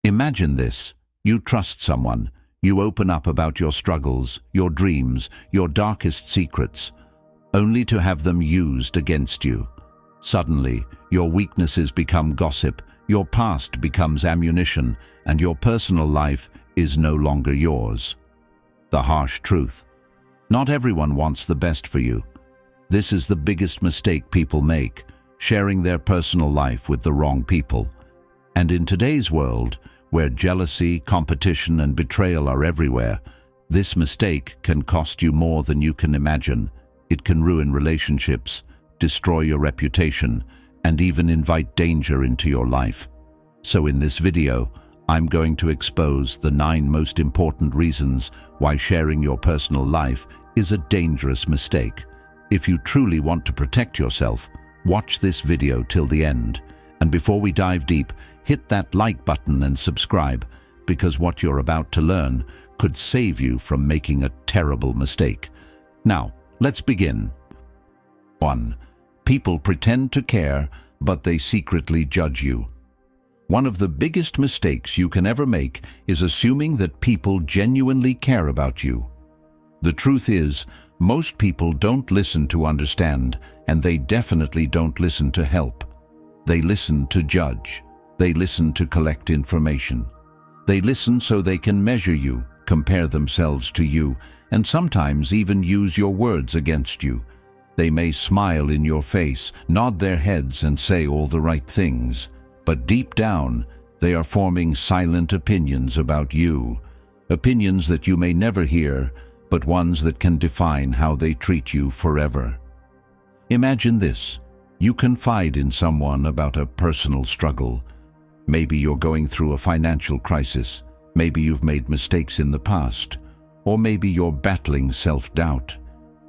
Imagine this. You trust someone. You open up about your struggles, your dreams, your darkest secrets, only to have them used against you. Suddenly, your weaknesses become gossip, your past becomes ammunition, and your personal life is no longer yours. The harsh truth. Not everyone wants the best for you. This is the biggest mistake people make, sharing their personal life with the wrong people. And in today's world, where jealousy, competition, and betrayal are everywhere, this mistake can cost you more than you can imagine. It can ruin relationships, destroy your reputation, and even invite danger into your life. So in this video, I'm going to expose the 9 most important reasons why sharing your personal life is a dangerous mistake. If you truly want to protect yourself, watch this video till the end. And before we dive deep, hit that like button and subscribe, because what you're about to learn could save you from making a terrible mistake. Now, let's begin. 1. People pretend to care, but they secretly judge you. One of the biggest mistakes you can ever make is assuming that people genuinely care about you. The truth is, most people don't listen to understand, and they definitely don't listen to help. They listen to judge. They listen to collect information. They listen so they can measure you, compare themselves to you, and sometimes even use your words against you. They may smile in your face, nod their heads, and say all the right things. But deep down, they are forming silent opinions about you. Opinions that you may never hear, but ones that can define how they treat you forever. Imagine this. You confide in someone about a personal struggle. Maybe you're going through a financial crisis. Maybe you've made mistakes in the past. Or maybe you're battling self-doubt.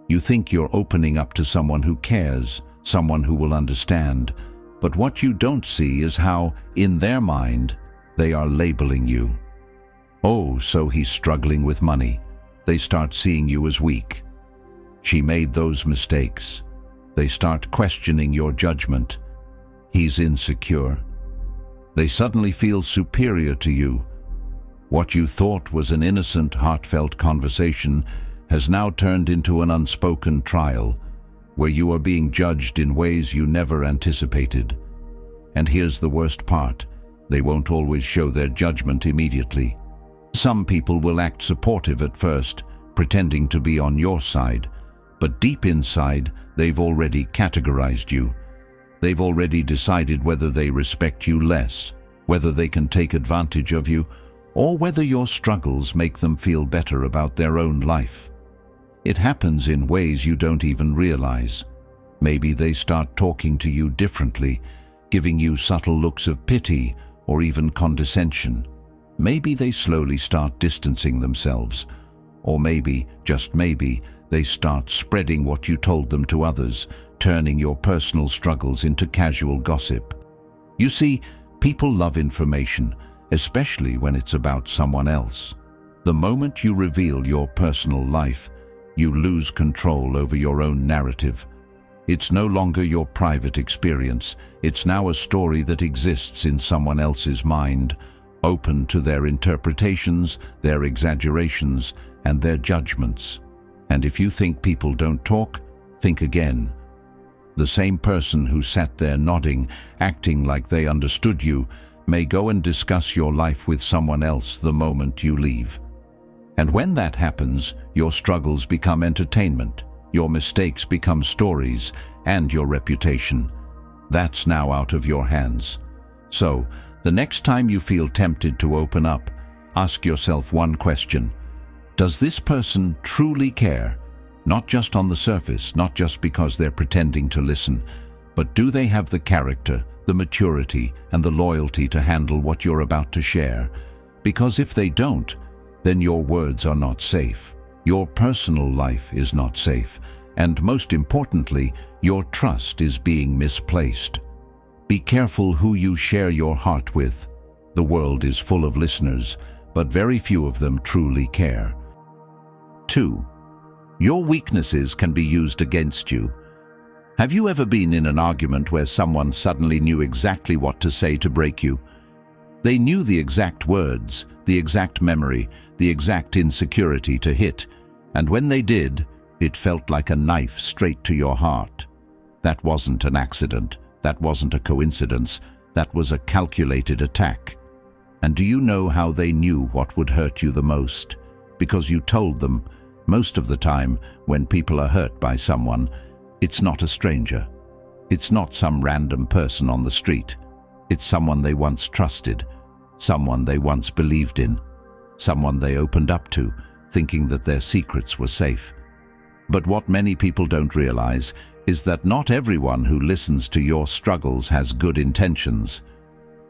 You think you're opening up to someone who cares, someone who will understand. But what you don't see is how, in their mind, they are labeling you. Oh, so he's struggling with money. They start seeing you as weak. She made those mistakes. They start questioning your judgment. He's insecure. They suddenly feel superior to you. What you thought was an innocent, heartfelt conversation has now turned into an unspoken trial, where you are being judged in ways you never anticipated. And here's the worst part. They won't always show their judgment immediately. Some people will act supportive at first, pretending to be on your side, but deep inside, they've already categorized you. They've already decided whether they respect you less, whether they can take advantage of you, or whether your struggles make them feel better about their own life. It happens in ways you don't even realize. Maybe they start talking to you differently, giving you subtle looks of pity or even condescension. Maybe they slowly start distancing themselves, or maybe, just maybe, they start spreading what you told them to others, turning your personal struggles into casual gossip. You see, people love information, especially when it's about someone else. The moment you reveal your personal life, you lose control over your own narrative. It's no longer your private experience. It's now a story that exists in someone else's mind, open to their interpretations, their exaggerations, and their judgments. And if you think people don't talk, think again. The same person who sat there nodding, acting like they understood you, may go and discuss your life with someone else the moment you leave. And when that happens, your struggles become entertainment, your mistakes become stories, and your reputation. That's now out of your hands. So, the next time you feel tempted to open up, ask yourself one question. Does this person truly care? Not just on the surface, not just because they're pretending to listen, but do they have the character, the maturity, and the loyalty to handle what you're about to share? Because if they don't, then your words are not safe. Your personal life is not safe. And most importantly, your trust is being misplaced. Be careful who you share your heart with. The world is full of listeners, but very few of them truly care. 2. Your weaknesses can be used against you. Have you ever been in an argument where someone suddenly knew exactly what to say to break you? They knew the exact words, the exact memory, the exact insecurity to hit, and when they did, it felt like a knife straight to your heart. That wasn't an accident. That wasn't a coincidence. That was a calculated attack. And do you know how they knew what would hurt you the most? Because you told them. Most of the time, when people are hurt by someone, it's not a stranger. It's not some random person on the street. It's someone they once trusted, someone they once believed in, someone they opened up to, thinking that their secrets were safe. But what many people don't realize is that not everyone who listens to your struggles has good intentions.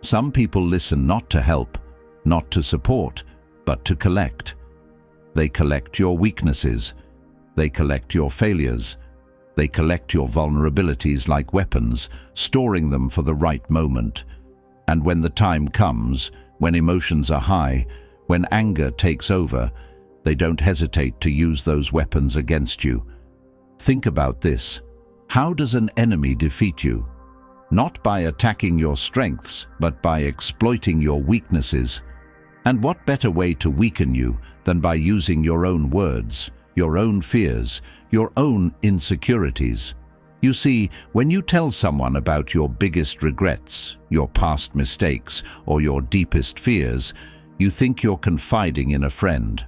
Some people listen not to help, not to support, but to collect. They collect your weaknesses. They collect your failures. They collect your vulnerabilities like weapons, storing them for the right moment. And when the time comes, when emotions are high, when anger takes over, they don't hesitate to use those weapons against you. Think about this. How does an enemy defeat you? Not by attacking your strengths, but by exploiting your weaknesses. And what better way to weaken you than by using your own words, your own fears, your own insecurities? You see, when you tell someone about your biggest regrets, your past mistakes, or your deepest fears, you think you're confiding in a friend.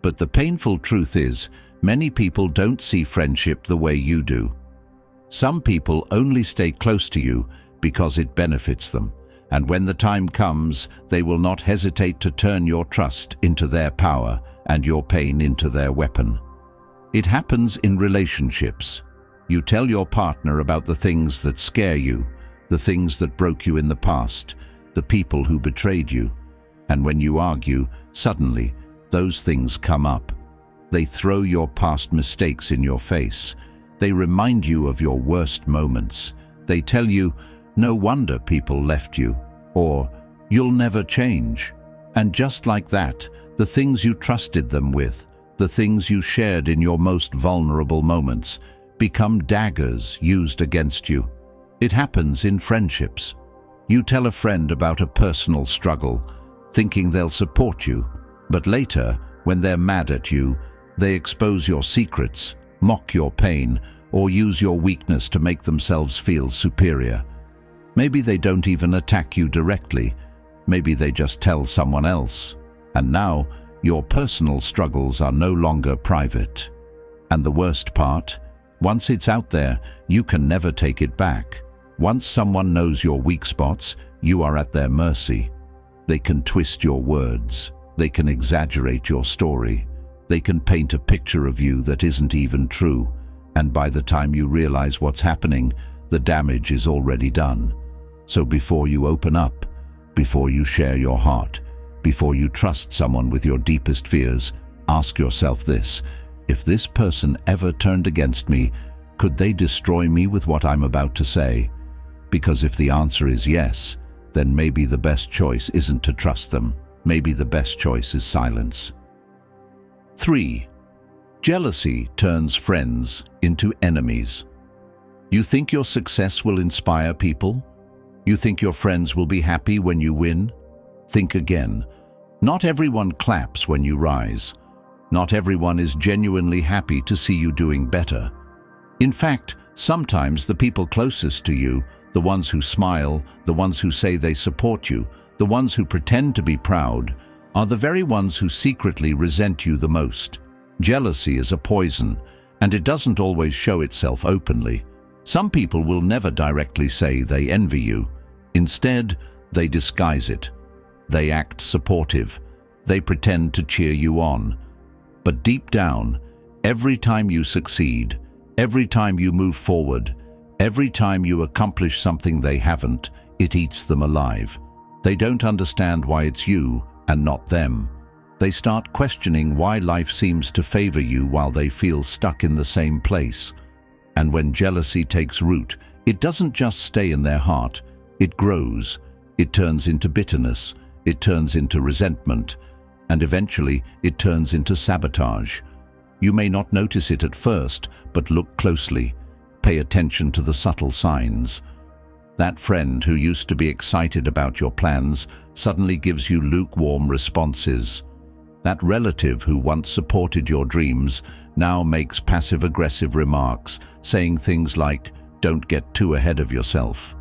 But the painful truth is, many people don't see friendship the way you do. Some people only stay close to you because it benefits them, and when the time comes, they will not hesitate to turn your trust into their power and your pain into their weapon. It happens in relationships. You tell your partner about the things that scare you, the things that broke you in the past, the people who betrayed you. And when you argue, suddenly, those things come up. They throw your past mistakes in your face. They remind you of your worst moments. They tell you, no wonder people left you, or you'll never change. And just like that, the things you trusted them with, the things you shared in your most vulnerable moments, become daggers used against you. It happens in friendships. You tell a friend about a personal struggle, thinking they'll support you, but later, when they're mad at you, they expose your secrets, mock your pain, or use your weakness to make themselves feel superior. Maybe they don't even attack you directly. Maybe they just tell someone else. And now, your personal struggles are no longer private. And the worst part, once it's out there, you can never take it back. Once someone knows your weak spots, you are at their mercy. They can twist your words. They can exaggerate your story. They can paint a picture of you that isn't even true. And by the time you realize what's happening, the damage is already done. So before you open up, before you share your heart, before you trust someone with your deepest fears, ask yourself this: if this person ever turned against me, could they destroy me with what I'm about to say? Because if the answer is yes, then maybe the best choice isn't to trust them. Maybe the best choice is silence. 3. Jealousy turns friends into enemies. You think your success will inspire people? You think your friends will be happy when you win? Think again. Not everyone claps when you rise. Not everyone is genuinely happy to see you doing better. In fact, sometimes the people closest to you, the ones who smile, the ones who say they support you, the ones who pretend to be proud, are the very ones who secretly resent you the most. Jealousy is a poison, and it doesn't always show itself openly. Some people will never directly say they envy you. Instead, they disguise it. They act supportive. They pretend to cheer you on. But deep down, every time you succeed, every time you move forward, every time you accomplish something they haven't, it eats them alive. They don't understand why it's you and not them. They start questioning why life seems to favor you while they feel stuck in the same place. And when jealousy takes root, it doesn't just stay in their heart. It grows. It turns into bitterness. It turns into resentment. And eventually, it turns into sabotage. You may not notice it at first, but look closely. Pay attention to the subtle signs. That friend who used to be excited about your plans suddenly gives you lukewarm responses. That relative who once supported your dreams now makes passive-aggressive remarks, saying things like, "Don't get too ahead of yourself."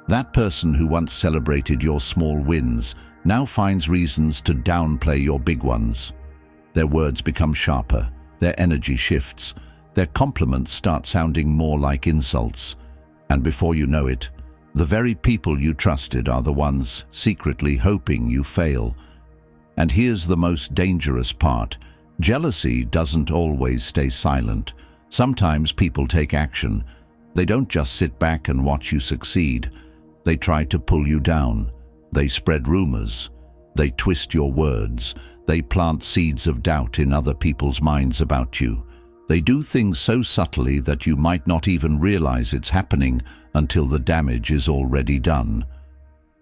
That person who once celebrated your small wins now finds reasons to downplay your big ones. Their words become sharper, their energy shifts, their compliments start sounding more like insults. And before you know it, the very people you trusted are the ones secretly hoping you fail. And here's the most dangerous part. Jealousy doesn't always stay silent. Sometimes people take action. They don't just sit back and watch you succeed. They try to pull you down. They spread rumors. They twist your words. They plant seeds of doubt in other people's minds about you. They do things so subtly that you might not even realize it's happening until the damage is already done.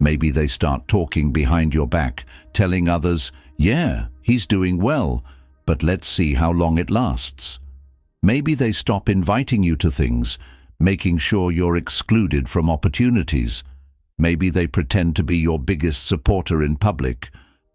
Maybe they start talking behind your back, telling others, "Yeah, he's doing well, but let's see how long it lasts." Maybe they stop inviting you to things, making sure you're excluded from opportunities. Maybe they pretend to be your biggest supporter in public,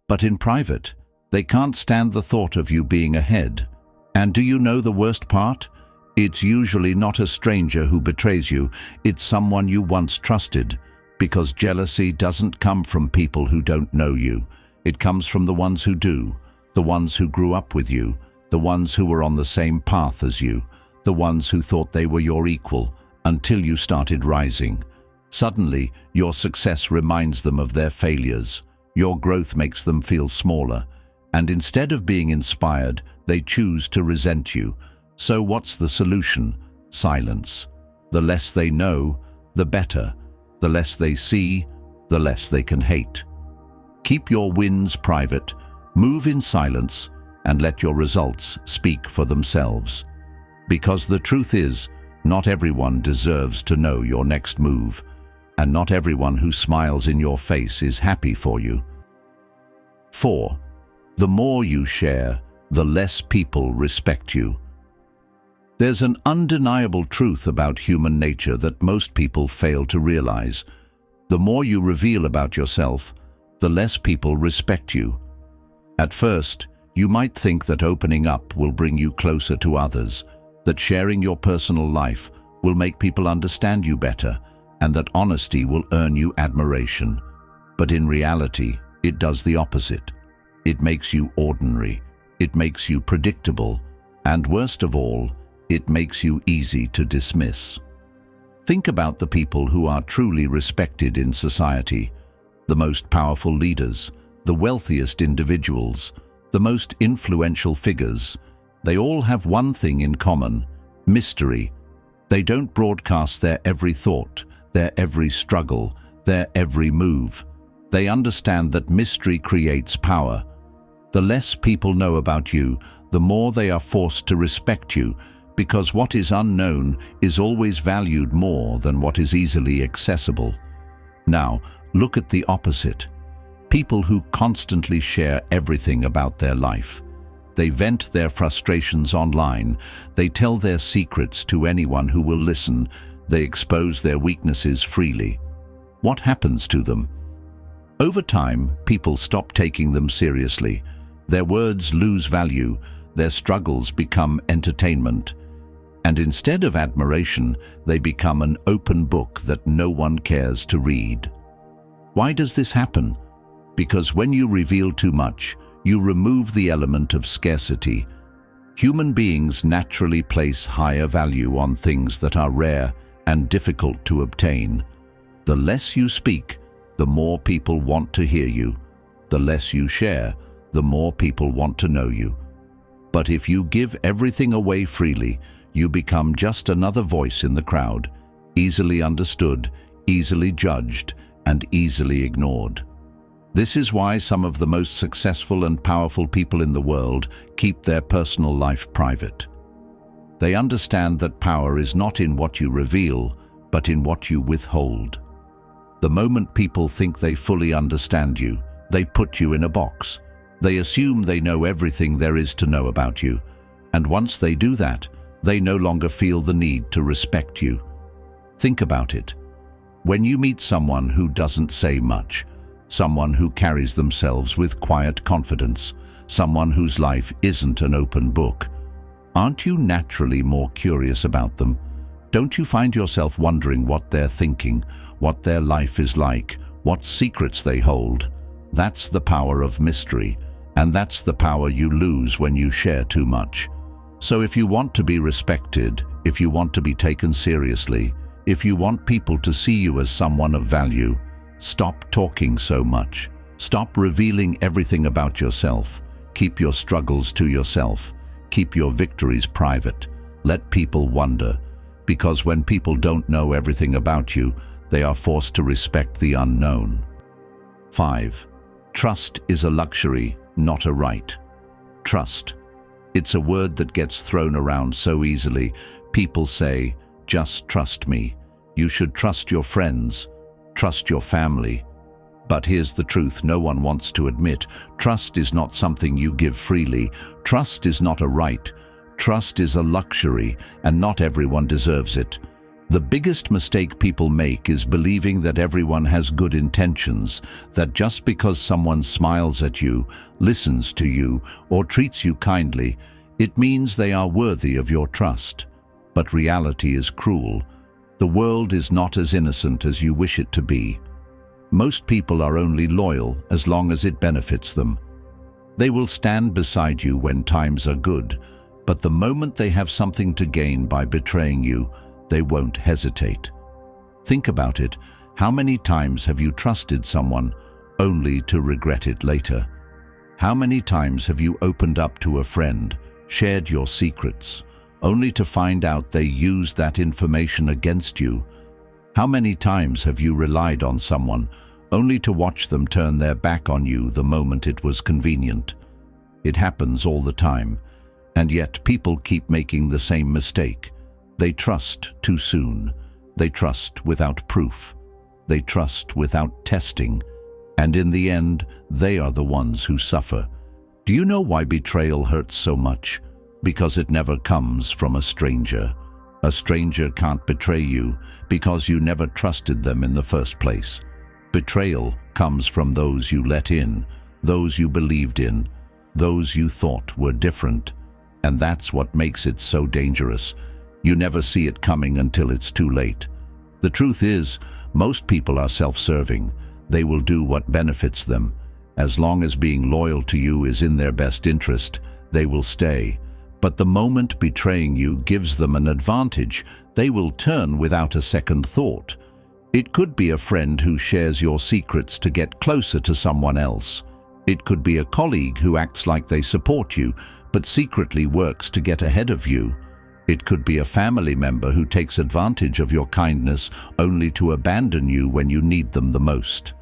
but in private, they can't stand the thought of you being ahead. And do you know the worst part? It's usually not a stranger who betrays you, it's someone you once trusted. Because jealousy doesn't come from people who don't know you. It comes from the ones who do, the ones who grew up with you, the ones who were on the same path as you, the ones who thought they were your equal, until you started rising. Suddenly, your success reminds them of their failures. Your growth makes them feel smaller. And instead of being inspired, they choose to resent you. So what's the solution? Silence. The less they know, the better. The less they see, the less they can hate. Keep your wins private, move in silence, and let your results speak for themselves. Because the truth is, not everyone deserves to know your next move, and not everyone who smiles in your face is happy for you. 4. The more you share, the less people respect you. There's an undeniable truth about human nature that most people fail to realize. The more you reveal about yourself, the less people respect you. At first, you might think that opening up will bring you closer to others, that sharing your personal life will make people understand you better, and that honesty will earn you admiration. But in reality, it does the opposite. It makes you ordinary, it makes you predictable, and worst of all, it makes you easy to dismiss. Think about the people who are truly respected in society, the most powerful leaders, the wealthiest individuals, the most influential figures. They all have one thing in common: mystery. They don't broadcast their every thought, their every struggle, their every move. They understand that mystery creates power. The less people know about you, the more they are forced to respect you, because what is unknown is always valued more than what is easily accessible. Now, look at the opposite. People who constantly share everything about their life. They vent their frustrations online. They tell their secrets to anyone who will listen. They expose their weaknesses freely. What happens to them? Over time, people stop taking them seriously. Their words lose value. Their struggles become entertainment. And instead of admiration, they become an open book that no one cares to read. Why does this happen? Because when you reveal too much, you remove the element of scarcity. Human beings naturally place higher value on things that are rare and difficult to obtain. The less you speak, the more people want to hear you. The less you share, the more people want to know you. But if you give everything away freely, you become just another voice in the crowd, easily understood, easily judged, and easily ignored. This is why some of the most successful and powerful people in the world keep their personal life private. They understand that power is not in what you reveal, but in what you withhold. The moment people think they fully understand you, they put you in a box. They assume they know everything there is to know about you, and once they do that, they no longer feel the need to respect you. Think about it. When you meet someone who doesn't say much, someone who carries themselves with quiet confidence, someone whose life isn't an open book. Aren't you naturally more curious about them? Don't you find yourself wondering what they're thinking, what their life is like, what secrets they hold? That's the power of mystery, and that's the power you lose when you share too much. So if you want to be respected, if you want to be taken seriously, if you want people to see you as someone of value, stop talking so much. Stop revealing everything about yourself. Keep your struggles to yourself. Keep your victories private. Let people wonder, because when people don't know everything about you, they are forced to respect the unknown. 5. Trust is a luxury, not a right. Trust. It's a word that gets thrown around so easily. People say, just trust me. You should trust your friends. Trust your family. But here's the truth no one wants to admit. Trust is not something you give freely. Trust is not a right. Trust is a luxury, and not everyone deserves it. The biggest mistake people make is believing that everyone has good intentions, that just because someone smiles at you, listens to you, or treats you kindly, it means they are worthy of your trust. But reality is cruel. The world is not as innocent as you wish it to be. Most people are only loyal as long as it benefits them. They will stand beside you when times are good, but the moment they have something to gain by betraying you, they won't hesitate. Think about it. How many times have you trusted someone only to regret it later? How many times have you opened up to a friend, shared your secrets, only to find out they used that information against you? How many times have you relied on someone only to watch them turn their back on you the moment it was convenient? It happens all the time, and yet people keep making the same mistake. They trust too soon. They trust without proof. They trust without testing. And in the end, they are the ones who suffer. Do you know why betrayal hurts so much? Because it never comes from a stranger. A stranger can't betray you because you never trusted them in the first place. Betrayal comes from those you let in, those you believed in, those you thought were different. And that's what makes it so dangerous. You never see it coming until it's too late. The truth is, most people are self-serving. They will do what benefits them. As long as being loyal to you is in their best interest, they will stay. But the moment betraying you gives them an advantage, they will turn without a second thought. It could be a friend who shares your secrets to get closer to someone else. It could be a colleague who acts like they support you, but secretly works to get ahead of you. It could be a family member who takes advantage of your kindness only to abandon you when you need them the most.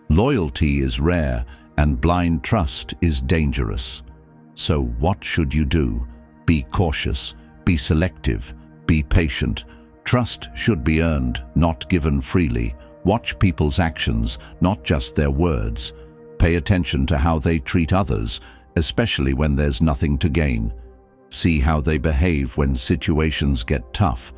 Loyalty is rare, and blind trust is dangerous. So what should you do? Be cautious, be selective, be patient. Trust should be earned, not given freely. Watch people's actions, not just their words. Pay attention to how they treat others, especially when there's nothing to gain. See how they behave when situations get tough.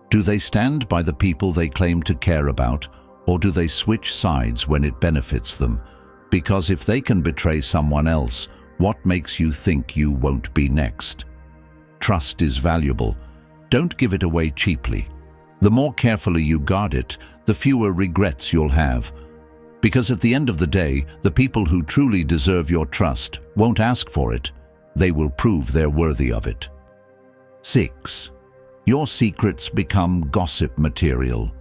Do they stand by the people they claim to care about, or do they switch sides when it benefits them? Because if they can betray someone else, what makes you think you won't be next? Trust is valuable. Don't give it away cheaply. The more carefully you guard it, the fewer regrets you'll have. Because at the end of the day, the people who truly deserve your trust won't ask for it. They will prove they're worthy of it. 6. Your secrets become gossip material.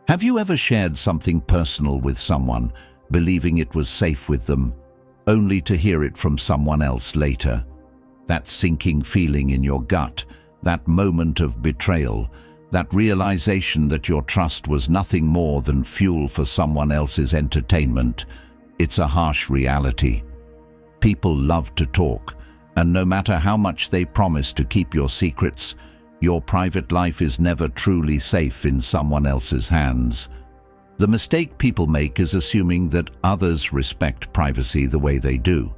Have you ever shared something personal with someone, believing it was safe with them, only to hear it from someone else later? That sinking feeling in your gut, that moment of betrayal, that realization that your trust was nothing more than fuel for someone else's entertainment, it's a harsh reality. People love to talk, and no matter how much they promise to keep your secrets, your private life is never truly safe in someone else's hands. The mistake people make is assuming that others respect privacy the way they do.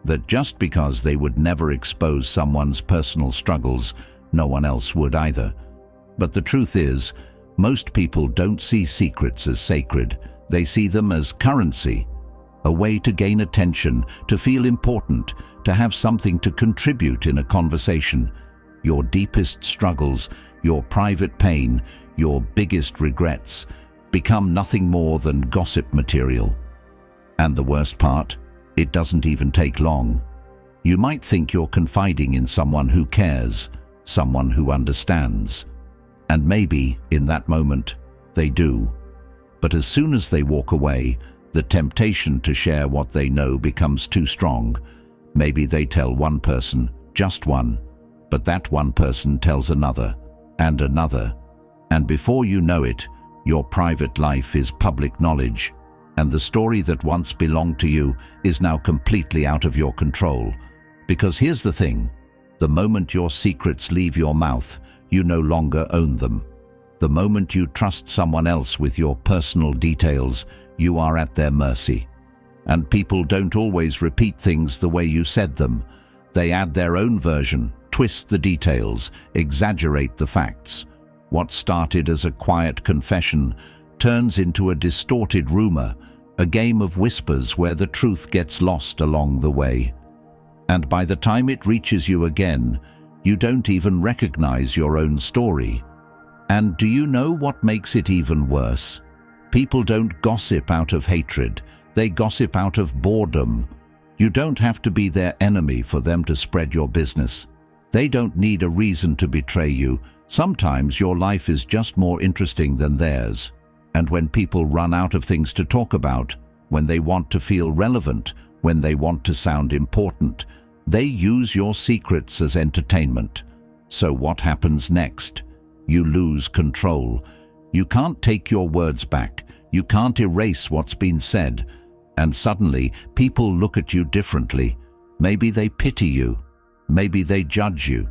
That just because they would never expose someone's personal struggles, no one else would either. But the truth is, most people don't see secrets as sacred. They see them as currency, a way to gain attention, to feel important, to have something to contribute in a conversation. Your deepest struggles, your private pain, your biggest regrets become nothing more than gossip material. And the worst part, it doesn't even take long. You might think you're confiding in someone who cares, someone who understands. And maybe, in that moment, they do. But as soon as they walk away, the temptation to share what they know becomes too strong. Maybe they tell one person, just one, but that one person tells another, and another. And before you know it, your private life is public knowledge, and the story that once belonged to you is now completely out of your control. Because here's the thing, the moment your secrets leave your mouth, you no longer own them. The moment you trust someone else with your personal details, you are at their mercy. And people don't always repeat things the way you said them. They add their own version, twist the details, exaggerate the facts. What started as a quiet confession turns into a distorted rumor, a game of whispers where the truth gets lost along the way. And by the time it reaches you again, you don't even recognize your own story. And do you know what makes it even worse? People don't gossip out of hatred, they gossip out of boredom. You don't have to be their enemy for them to spread your business. They don't need a reason to betray you. Sometimes your life is just more interesting than theirs. And when people run out of things to talk about, when they want to feel relevant, when they want to sound important, they use your secrets as entertainment. So what happens next? You lose control. You can't take your words back. You can't erase what's been said. And suddenly, people look at you differently. Maybe they pity you. Maybe they judge you.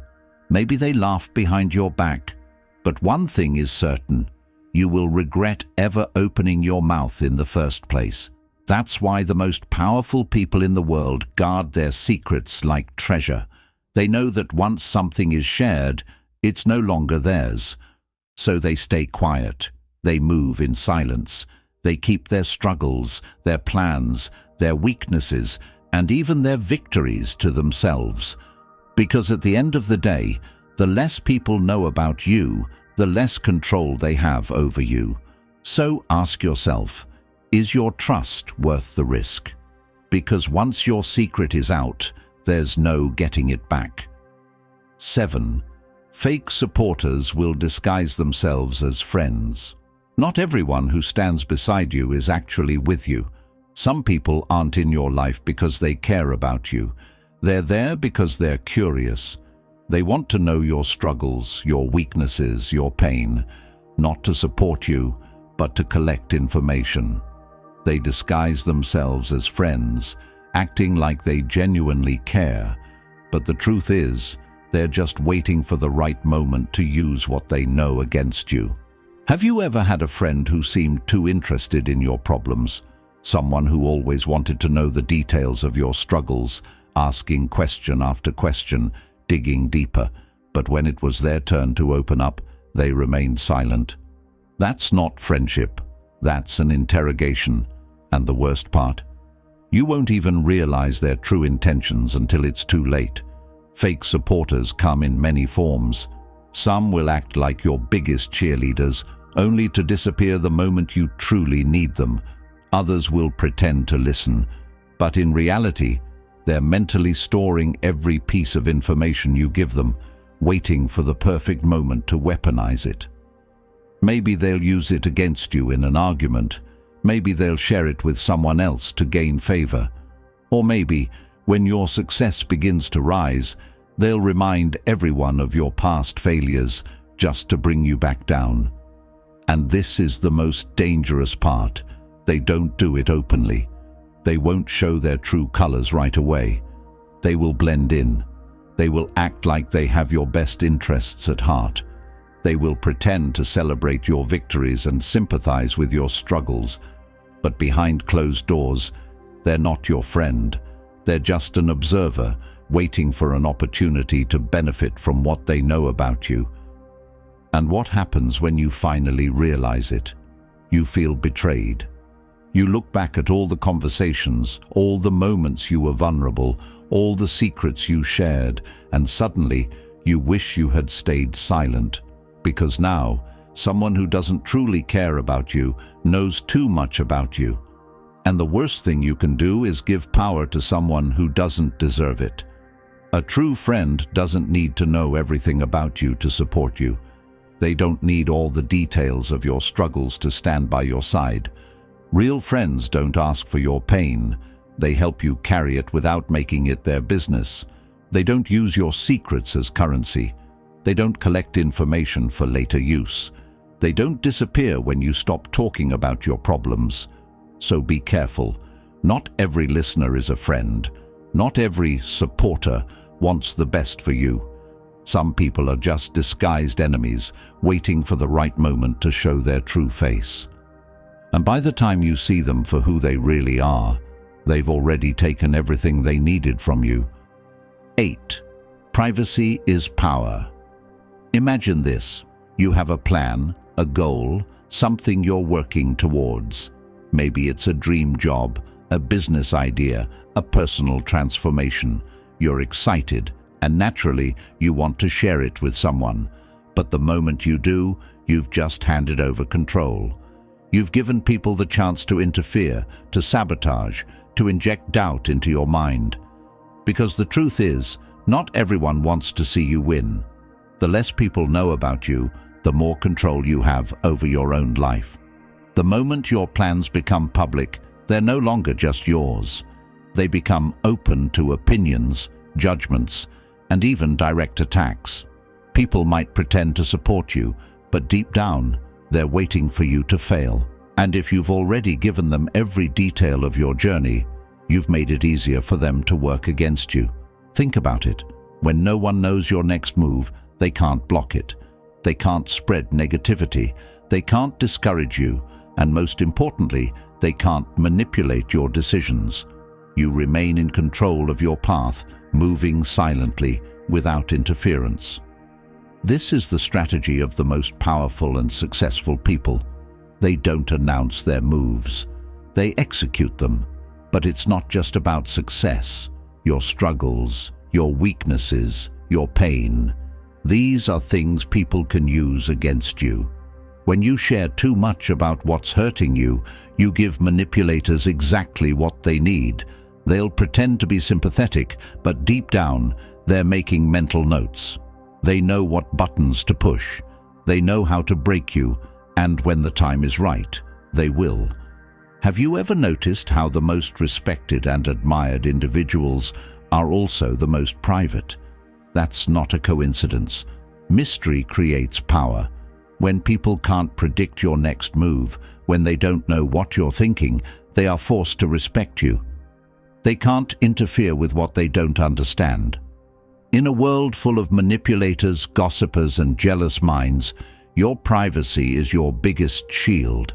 Maybe they laugh behind your back. But one thing is certain. You will regret ever opening your mouth in the first place. That's why the most powerful people in the world guard their secrets like treasure. They know that once something is shared, it's no longer theirs. So they stay quiet. They move in silence. They keep their struggles, their plans, their weaknesses, and even their victories to themselves. Because at the end of the day, the less people know about you, the less control they have over you. So ask yourself, is your trust worth the risk? Because once your secret is out, there's no getting it back. 7. Fake supporters will disguise themselves as friends. Not everyone who stands beside you is actually with you. Some people aren't in your life because they care about you. They're there because they're curious. They want to know your struggles, your weaknesses, your pain, not to support you, but to collect information. They disguise themselves as friends, acting like they genuinely care. But the truth is, they're just waiting for the right moment to use what they know against you. Have you ever had a friend who seemed too interested in your problems? Someone who always wanted to know the details of your struggles, asking question after question, digging deeper, but when it was their turn to open up, they remained silent. That's not friendship. That's an interrogation. And the worst part, you won't even realize their true intentions until it's too late. Fake supporters come in many forms. Some will act like your biggest cheerleaders, only to disappear the moment you truly need them. Others will pretend to listen, but in reality, they're mentally storing every piece of information you give them, waiting for the perfect moment to weaponize it. Maybe they'll use it against you in an argument. Maybe they'll share it with someone else to gain favor. Or maybe, when your success begins to rise, they'll remind everyone of your past failures just to bring you back down. And this is the most dangerous part. They don't do it openly. They won't show their true colors right away. They will blend in. They will act like they have your best interests at heart. They will pretend to celebrate your victories and sympathize with your struggles. But behind closed doors, they're not your friend. They're just an observer, waiting for an opportunity to benefit from what they know about you. And what happens when you finally realize it? You feel betrayed. You look back at all the conversations, all the moments you were vulnerable, all the secrets you shared, and suddenly you wish you had stayed silent. Because now, someone who doesn't truly care about you knows too much about you. And the worst thing you can do is give power to someone who doesn't deserve it. A true friend doesn't need to know everything about you to support you. They don't need all the details of your struggles to stand by your side. Real friends don't ask for your pain. They help you carry it without making it their business. They don't use your secrets as currency. They don't collect information for later use. They don't disappear when you stop talking about your problems. So be careful. Not every listener is a friend. Not every supporter wants the best for you. Some people are just disguised enemies, waiting for the right moment to show their true face. And by the time you see them for who they really are, they've already taken everything they needed from you. 8. Privacy is power. Imagine this. You have a plan, a goal, something you're working towards. Maybe it's a dream job, a business idea, a personal transformation. You're excited, and naturally, you want to share it with someone. But the moment you do, you've just handed over control. You've given people the chance to interfere, to sabotage, to inject doubt into your mind. Because the truth is, not everyone wants to see you win. The less people know about you, the more control you have over your own life. The moment your plans become public, they're no longer just yours. They become open to opinions, judgments, and even direct attacks. People might pretend to support you, but deep down, they're waiting for you to fail. And if you've already given them every detail of your journey, you've made it easier for them to work against you. Think about it. When no one knows your next move, they can't block it. They can't spread negativity. They can't discourage you. And most importantly, they can't manipulate your decisions. You remain in control of your path, moving silently, without interference. This is the strategy of the most powerful and successful people. They don't announce their moves. They execute them. But it's not just about success. Your struggles, your weaknesses, your pain. These are things people can use against you. When you share too much about what's hurting you, you give manipulators exactly what they need. They'll pretend to be sympathetic, but deep down, they're making mental notes. They know what buttons to push. They know how to break you, and when the time is right, they will. Have you ever noticed how the most respected and admired individuals are also the most private? That's not a coincidence. Mystery creates power. When people can't predict your next move, when they don't know what you're thinking, they are forced to respect you. They can't interfere with what they don't understand. In a world full of manipulators, gossipers, and jealous minds, your privacy is your biggest shield.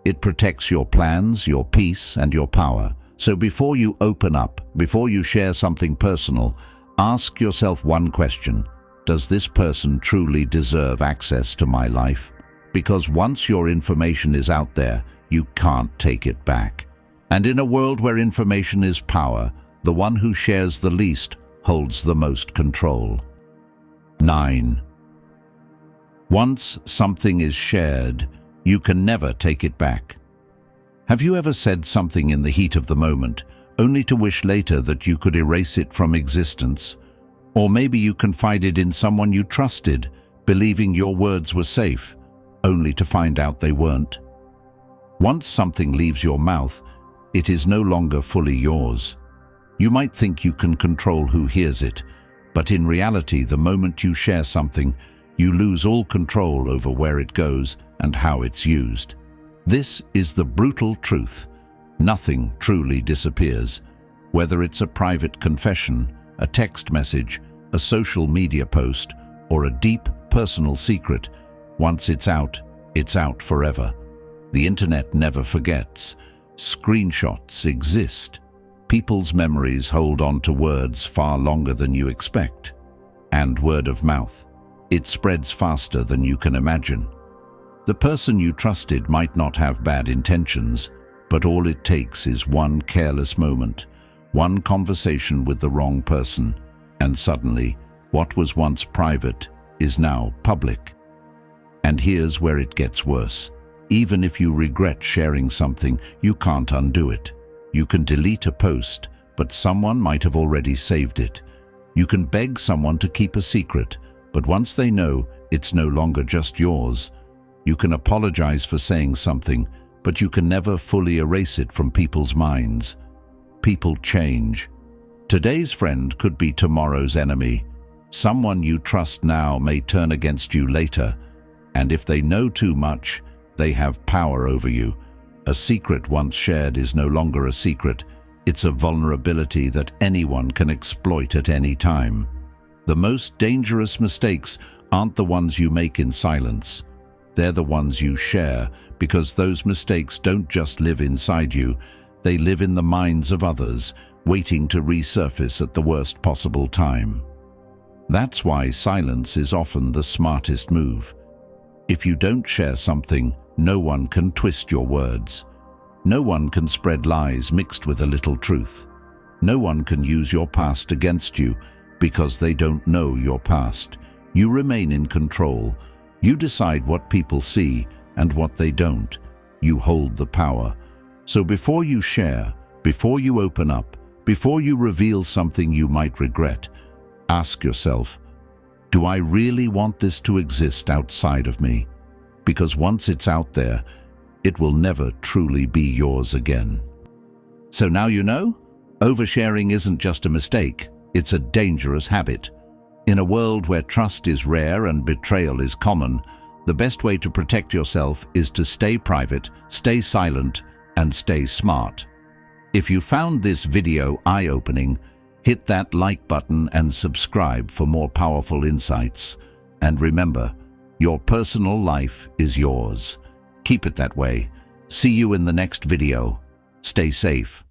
It protects your plans, your peace, and your power. So before you open up, before you share something personal, ask yourself one question. Does this person truly deserve access to my life? Because once your information is out there, you can't take it back. And in a world where information is power, the one who shares the least holds the most control. 9. Once something is shared, you can never take it back. Have you ever said something in the heat of the moment, only to wish later that you could erase it from existence? Or maybe you confided in someone you trusted, believing your words were safe, only to find out they weren't. Once something leaves your mouth, it is no longer fully yours. You might think you can control who hears it, but in reality, the moment you share something, you lose all control over where it goes and how it's used. This is the brutal truth. Nothing truly disappears. Whether it's a private confession, a text message, a social media post, or a deep personal secret, once it's out forever. The internet never forgets. Screenshots exist. People's memories hold on to words far longer than you expect. And word of mouth. It spreads faster than you can imagine. The person you trusted might not have bad intentions. But all it takes is one careless moment, one conversation with the wrong person, and suddenly, what was once private is now public. And here's where it gets worse. Even if you regret sharing something, you can't undo it. You can delete a post, but someone might have already saved it. You can beg someone to keep a secret, but once they know, it's no longer just yours. You can apologize for saying something, but you can never fully erase it from people's minds. People change. Today's friend could be tomorrow's enemy. Someone you trust now may turn against you later, and if they know too much, they have power over you. A secret once shared is no longer a secret. It's a vulnerability that anyone can exploit at any time. The most dangerous mistakes aren't the ones you make in silence. They're the ones you share, because those mistakes don't just live inside you, they live in the minds of others, waiting to resurface at the worst possible time. That's why silence is often the smartest move. If you don't share something, no one can twist your words. No one can spread lies mixed with a little truth. No one can use your past against you because they don't know your past. You remain in control. You decide what people see and what they don't. You hold the power. So before you share, before you open up, before you reveal something you might regret, ask yourself, do I really want this to exist outside of me? Because once it's out there, it will never truly be yours again. So now you know, oversharing isn't just a mistake, it's a dangerous habit. In a world where trust is rare and betrayal is common, the best way to protect yourself is to stay private, stay silent, and stay smart. If you found this video eye-opening, hit that like button and subscribe for more powerful insights. And remember, your personal life is yours. Keep it that way. See you in the next video. Stay safe.